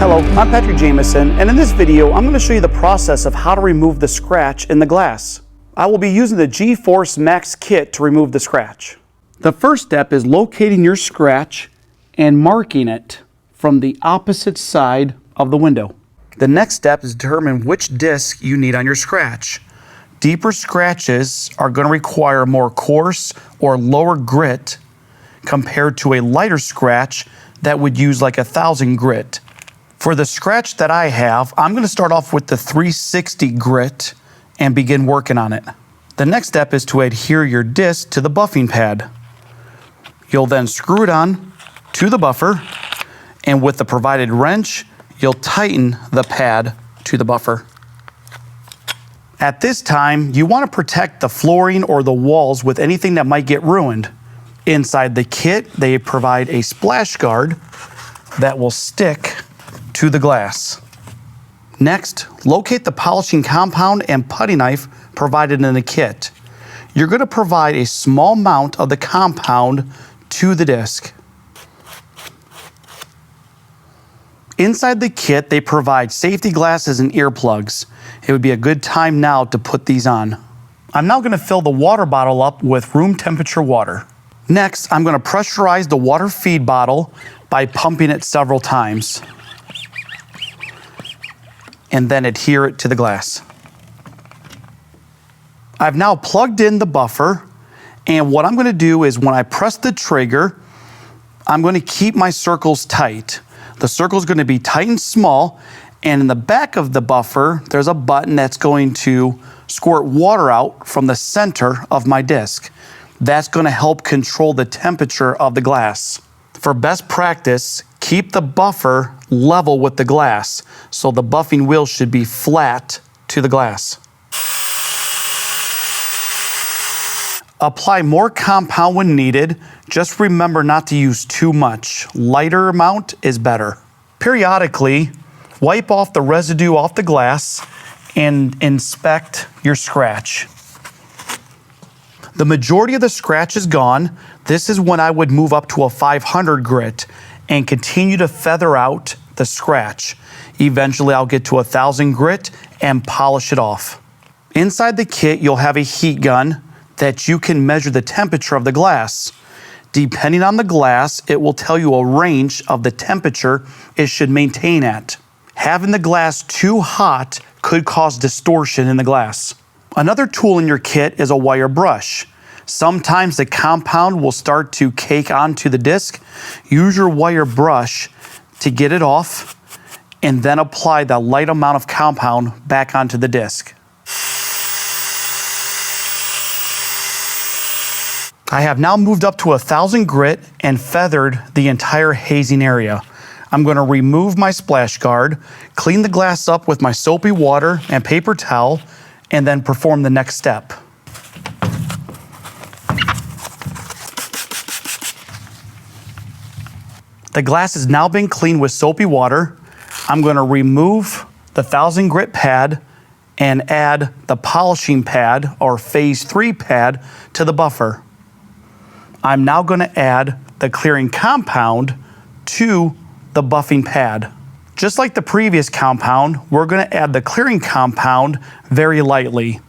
Hello, I'm Patrick Jameson, and in this video, I'm going to show you the process of how to remove the scratch in the glass. I will be using the Gforce Max kit to remove the scratch. The first step is locating your scratch and marking it from the opposite side of the window. The next step is determine which disc you need on your scratch. Deeper scratches are going to require more coarse or lower grit compared to a lighter scratch that would use like 1000 grit. For the scratch that I have, I'm going to start off with the 360 grit and begin working on it. The next step is to adhere your disc to the buffing pad. You'll then screw it on to the buffer, and with the provided wrench, you'll tighten the pad to the buffer. At this time, you want to protect the flooring or the walls with anything that might get ruined. Inside the kit, they provide a splash guard that will stick to the glass. Next, locate the polishing compound and putty knife provided in the kit. You're going to provide a small amount of the compound to the disc. Inside the kit, they provide safety glasses and earplugs. It would be a good time now to put these on. I'm now going to fill the water bottle up with room temperature water. Next, I'm going to pressurize the water feed bottle by pumping it several times, and then adhere it to the glass. I've now plugged in the buffer, and what I'm going to do is when I press the trigger, I'm going to keep my circles tight. The circle is going to be tight and small, and in the back of the buffer, there's a button that's going to squirt water out from the center of my disc. That's going to help control the temperature of the glass. For best practice, keep the buffer level with the glass, so the buffing wheel should be flat to the glass. Apply more compound when needed. Just remember not to use too much. Lighter amount is better. Periodically, wipe off the residue off the glass and inspect your scratch. The majority of the scratch is gone. This is when I would move up to a 500 grit and continue to feather out the scratch. Eventually I'll get to 1000 grit and polish it off. Inside the kit, you'll have a heat gun that you can measure the temperature of the glass. Depending on the glass, it will tell you a range of the temperature it should maintain at. Having the glass too hot could cause distortion in the glass. Another tool in your kit is a wire brush. Sometimes the compound will start to cake onto the disc. Use your wire brush to get it off, and then apply the light amount of compound back onto the disc. I have now moved up to 1000 grit and feathered the entire hazing area. I'm going to remove my splash guard, clean the glass up with my soapy water and paper towel, and then perform the next step. The glass has now been cleaned with soapy water. I'm going to remove the 1000 grit pad and add the polishing pad or phase 3 pad to the buffer. I'm now going to add the clearing compound to the buffing pad. Just like the previous compound, we're going to add the clearing compound very lightly.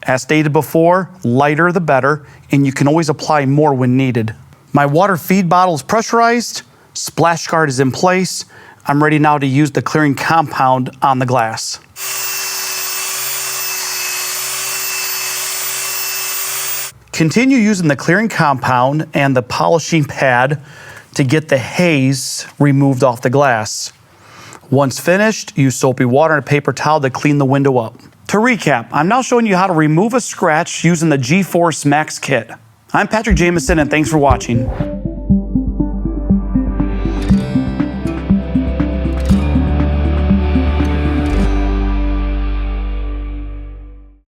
As stated before, lighter the better, and you can always apply more when needed. My water feed bottle is pressurized, splash guard is in place. I'm ready now to use the clearing compound on the glass. Continue using the clearing compound and the polishing pad to get the haze removed off the glass. Once finished, use soapy water and a paper towel to clean the window up. To recap, I'm now showing you how to remove a scratch using the Gforce Max kit. I'm Patrick Jameson, and thanks for watching.